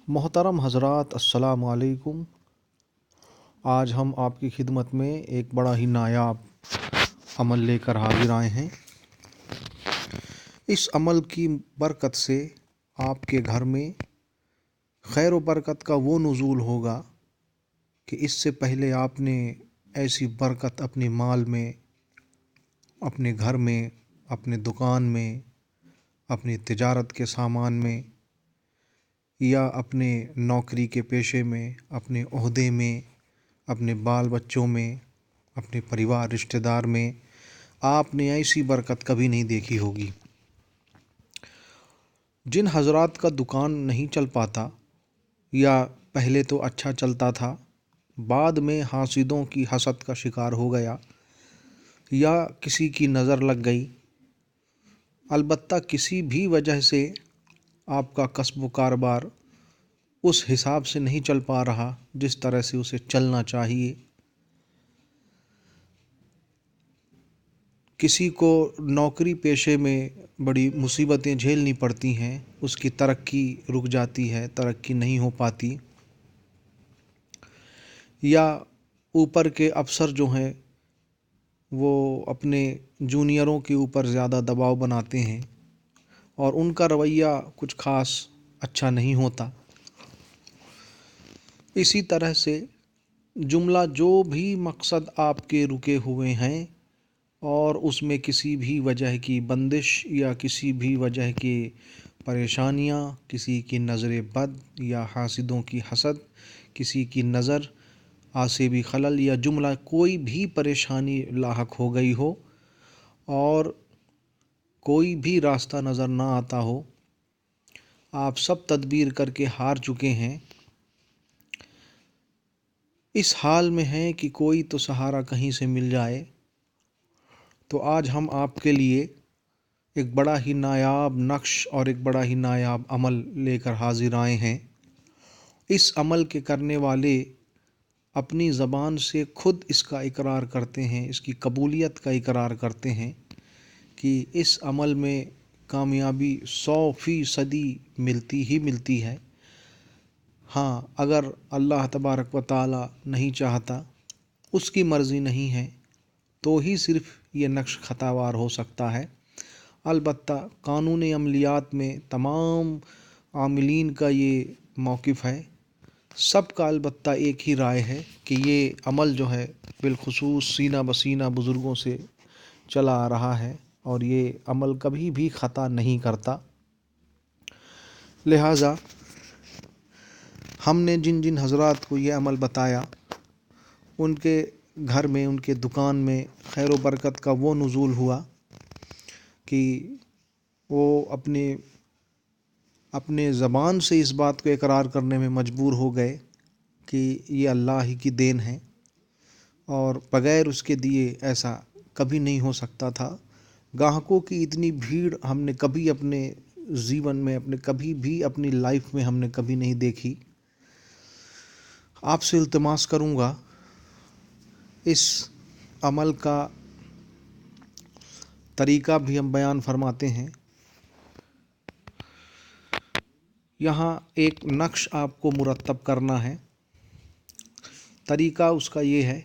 محترم حضرات، السلام علیکم۔ آج ہم آپ کی خدمت میں ایک بڑا ہی نایاب عمل لے کر حاضر آئے ہیں۔ اس عمل کی برکت سے آپ کے گھر میں خیر و برکت کا وہ نزول ہوگا کہ اس سے پہلے آپ نے ایسی برکت اپنے مال میں، اپنے گھر میں، اپنے دکان میں، اپنی تجارت کے سامان میں یا اپنے نوکری کے پیشے میں، اپنے عہدے میں، اپنے بال بچوں میں، اپنے پریوار رشتہ دار میں آپ نے ایسی برکت کبھی نہیں دیکھی ہوگی۔ جن حضرات کا دکان نہیں چل پاتا یا پہلے تو اچھا چلتا تھا، بعد میں حاسدوں کی حسد کا شکار ہو گیا یا کسی کی نظر لگ گئی، البتہ کسی بھی وجہ سے آپ کا کسب و کاروبار اس حساب سے نہیں چل پا رہا جس طرح سے اسے چلنا چاہیے، کسی کو نوکری پیشے میں بڑی مصیبتیں جھیلنی پڑتی ہیں، اس کی ترقی رک جاتی ہے، ترقی نہیں ہو پاتی، یا اوپر کے افسر جو ہیں وہ اپنے جونیئروں کے اوپر زیادہ دباؤ بناتے ہیں اور ان کا رویہ کچھ خاص اچھا نہیں ہوتا۔ اسی طرح سے جملہ جو بھی مقصد آپ کے رکے ہوئے ہیں اور اس میں کسی بھی وجہ کی بندش یا کسی بھی وجہ کی پریشانیاں، کسی کی نظر بد یا حاسدوں کی حسد، کسی کی نظر آسیبی خلل یا جملہ کوئی بھی پریشانی لاحق ہو گئی ہو اور کوئی بھی راستہ نظر نہ آتا ہو، آپ سب تدبیر کر کے ہار چکے ہیں، اس حال میں ہیں کہ کوئی تو سہارا کہیں سے مل جائے، تو آج ہم آپ کے لیے ایک بڑا ہی نایاب نقش اور ایک بڑا ہی نایاب عمل لے کر حاضر آئے ہیں۔ اس عمل کے کرنے والے اپنی زبان سے خود اس کا اقرار کرتے ہیں، اس کی قبولیت کا اقرار کرتے ہیں کہ اس عمل میں کامیابی 100% ملتی ہی ملتی ہے۔ ہاں، اگر اللہ تبارک و تعالی نہیں چاہتا، اس کی مرضی نہیں ہے، تو ہی صرف یہ نقش خطاوار ہو سکتا ہے۔ البتہ قانون عملیات میں تمام عاملین کا یہ موقف ہے، سب کا البتہ ایک ہی رائے ہے کہ یہ عمل جو ہے بالخصوص سینہ بسینہ بزرگوں سے چلا آ رہا ہے اور یہ عمل کبھی بھی خطا نہیں کرتا۔ لہٰذا ہم نے جن جن حضرات کو یہ عمل بتایا، ان کے گھر میں، ان کے دکان میں خیر و برکت کا وہ نزول ہوا کہ وہ اپنے زبان سے اس بات کو اقرار کرنے میں مجبور ہو گئے کہ یہ اللہ ہی کی دین ہے اور بغیر اس کے دیے ایسا کبھی نہیں ہو سکتا تھا۔ گاہکوں کی اتنی بھیڑ ہم نے کبھی اپنے جیون میں، کبھی بھی اپنی لائف میں ہم نے کبھی نہیں دیکھی۔ آپ سے التماس کروں گا، اس عمل کا طریقہ بھی ہم بیان فرماتے ہیں۔ یہاں ایک نقش آپ کو مرتب کرنا ہے۔ طریقہ اس کا یہ ہے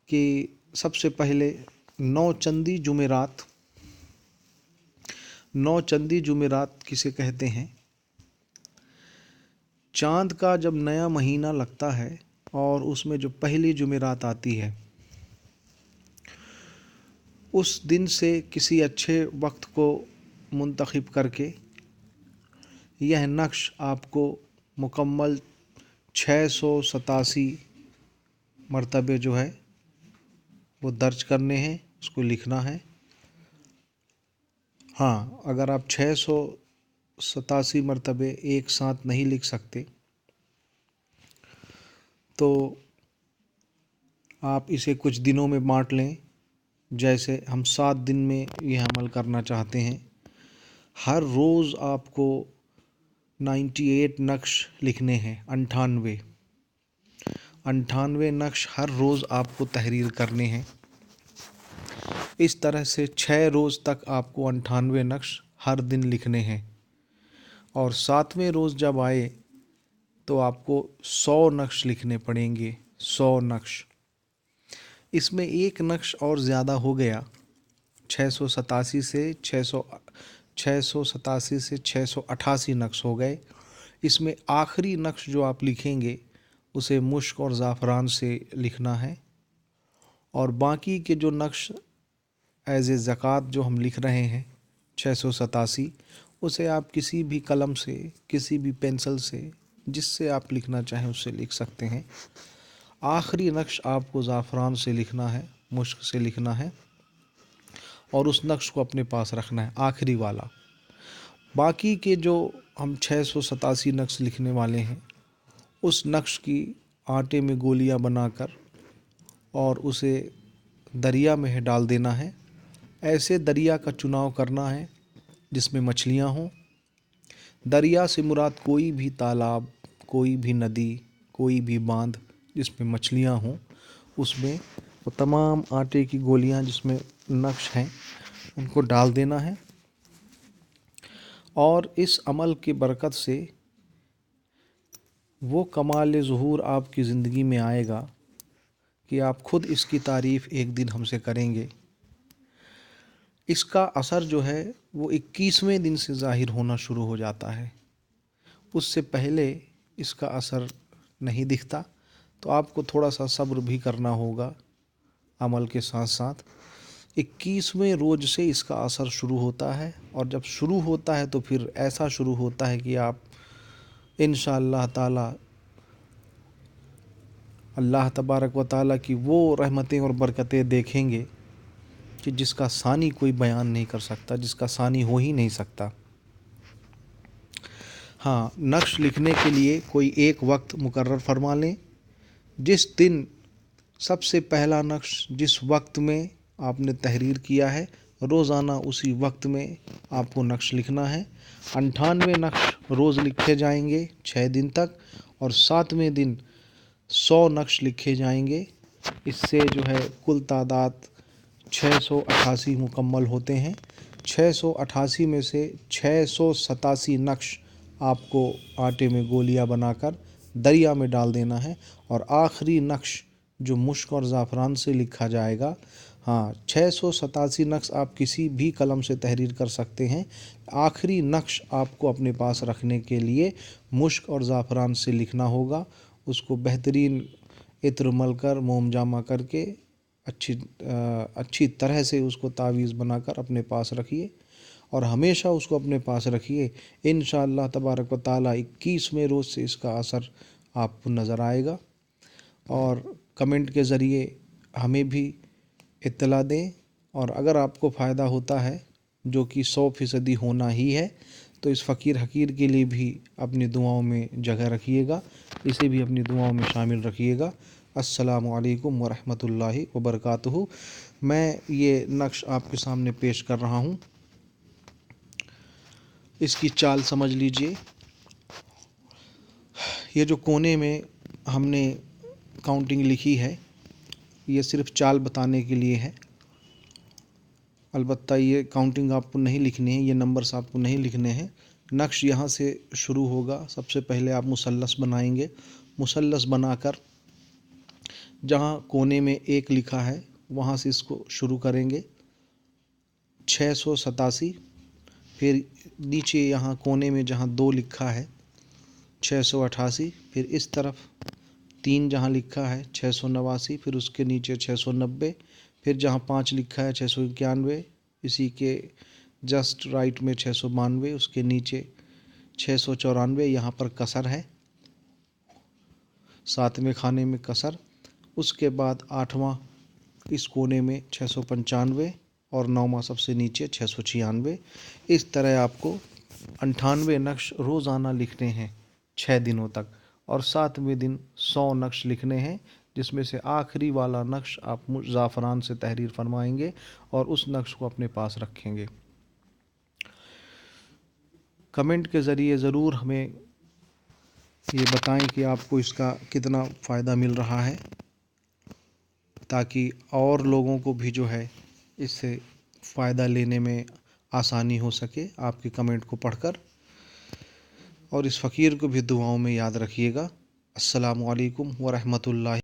کہ سب سے پہلے 9 چندی جمعرات کسے کہتے ہیں؟ چاند کا جب نیا مہینہ لگتا ہے اور اس میں جو پہلی جمعرات آتی ہے، اس دن سے کسی اچھے وقت کو منتخب کر کے یہ نقش آپ کو مکمل 687 مرتبے جو ہے وہ درج کرنے ہیں، اس کو لکھنا ہے۔ ہاں، اگر آپ 687 مرتبے ایک ساتھ نہیں لکھ سکتے تو آپ اسے کچھ دنوں میں بانٹ لیں، جیسے ہم 7 دن میں یہ عمل کرنا چاہتے ہیں۔ ہر روز آپ کو 98 نقش لکھنے ہیں، 98 نقش ہر روز آپ کو تحریر کرنے ہیں۔ اس طرح سے 6 روز تک آپ کو 98 نقش ہر دن لکھنے ہیں، اور 7ویں روز جب آئے तो आपको 100 नक्श लिखने पड़ेंगे, 100 नक्श। इसमें एक नक्श और ज़्यादा हो गया, 687 से 688 नक्श हो गए। इसमें आखिरी नक्श जो आप लिखेंगे उसे मुश्क और ज़ाफ़रान से लिखना है, और बाकी के जो नक्श एज़ ए ज़कात जो हम लिख रहे हैं 687, उसे आप किसी भी कलम से, किसी भी पेंसिल से, जिससे आप लिखना चाहें उससे लिख सकते हैं। आखिरी नक्श आपको ज़ाफ़रान से लिखना है, मुश्क से लिखना है, और उस नक्श को अपने पास रखना है, आखिरी वाला। बाकी के जो हम 687 नक्श लिखने वाले हैं, उस नक्श की आटे में गोलियां बनाकर और उसे दरिया में डाल देना है। ऐसे दरिया का चुनाव करना है जिसमें मछलियां हों। दरिया से मुराद कोई भी तालाब, कोई भी नदी, कोई भी बांध जिसमें मछलियां हों, उसमें वो तमाम आटे की गोलियां जिसमें नक्श हैं उनको डाल देना है। और इस अमल की बरकत से वो कमाल ज़ुहूर आपकी ज़िंदगी में आएगा कि आप खुद इसकी तारीफ़ एक दिन हमसे करेंगे। इसका असर जो है वो 21वें दिन से ज़ाहिर होना शुरू हो जाता है, उससे पहले इसका असर नहीं दिखता। तो आपको थोड़ा सा सब्र भी करना होगा अमल के साथ साथ। 21वें रोज़ से इसका असर शुरू होता है, और जब शुरू होता है तो फिर ऐसा शुरू होता है कि आप इंशाअल्लाह ताला अल्लाह तबारक व ताला की वो रहमतें और बरकतें देखेंगे कि जिसका सानी कोई बयान नहीं कर सकता, जिसका सानी हो ही नहीं सकता। हाँ, नक्श लिखने के लिए कोई एक वक्त मुकर्रर फरमा लें। जिस दिन सबसे पहला नक्श जिस वक्त में आपने तहरीर किया है, रोज़ाना उसी वक्त में आपको नक्श लिखना है। 98 नक्श रोज़ लिखे जाएंगे 6 दिन तक, और 7वें दिन 100 नक्श लिखे जाएंगे। इससे जो है कुल तादाद 688 मुकम्मल होते हैं। 688 में से 687 नक्श आपको आटे में गोलियां बनाकर दरिया में डाल देना है, और आखिरी नक्श जो मुश्क और ज़ाफ़रान से लिखा जाएगा। हाँ, 687 नक्श आप किसी भी कलम से तहरीर कर सकते हैं। आखिरी नक्श आपको अपने पास रखने के लिए मुश्क और ज़ाफ़रान से लिखना होगा। उसको बेहतरीन इत्र मल कर, मोम जामा करके अच्छी तरह से उसको तावीज़ बनाकर अपने पास रखिए, और हमेशा उसको अपने पास रखिए। इंशाअल्लाह तबारक व ताला 21वें रोज़ से इसका असर आपको नज़र आएगा। और कमेंट के ज़रिए हमें भी इत्तला दें, और अगर आपको फ़ायदा होता है, जो कि 100% होना ही है, तो इस फ़कीर हकीर के लिए भी अपनी दुआओं में जगह रखिएगा, इसे भी अपनी दुआओं में शामिल रखिएगा। अस्सलामु अलैकुम वरहमतुल्लाहि वबरकातुहू। मैं ये नक्श आपके सामने पेश कर रहा हूँ, इसकी चाल समझ लीजिए। ये जो कोने में हमने काउंटिंग लिखी है, ये सिर्फ चाल बताने के लिए है। अलबत्ता ये काउंटिंग आपको नहीं लिखनी है, ये नंबर्स आपको नहीं लिखने हैं। नक्श यहाँ से शुरू होगा। सबसे पहले आप मुसल्लस बनाएंगे। मुसल्लस बनाकर जहाँ कोने में 1 लिखा है वहाँ से इसको शुरू करेंगे, 687। फिर नीचे यहाँ कोने में जहाँ 2 लिखा है 688। फिर इस तरफ 3 जहाँ लिखा है 689। फिर उसके नीचे 690। फिर जहाँ 5 लिखा है 691। इसी के जस्ट राइट में 692। उसके नीचे 694, यहाँ पर कसर है, 7वें खाने में कसर। उसके बाद 8वां इस कोने में 695, और 9वां सबसे नीचे 696। इस तरह आपको 98 नक्श रोज़ाना लिखने हैं 6 दिनों तक, और 7वें दिन 100 नक्श लिखने हैं, जिसमें से आखिरी वाला नक्श आप ज़ाफ़रान से तहरीर फरमाएंगे और उस नक्श को अपने पास रखेंगे। कमेंट के ज़रिए ज़रूर हमें ये बताएं कि आपको इसका कितना फ़ायदा मिल रहा है, ताकि और लोगों को भी जो है इससे फ़ायदा लेने में आसानी हो सके आपके कमेंट को पढ़कर। اور اس فقیر کو بھی دعاؤں میں یاد رکھیے گا۔ السلام علیکم ورحمۃ اللہ۔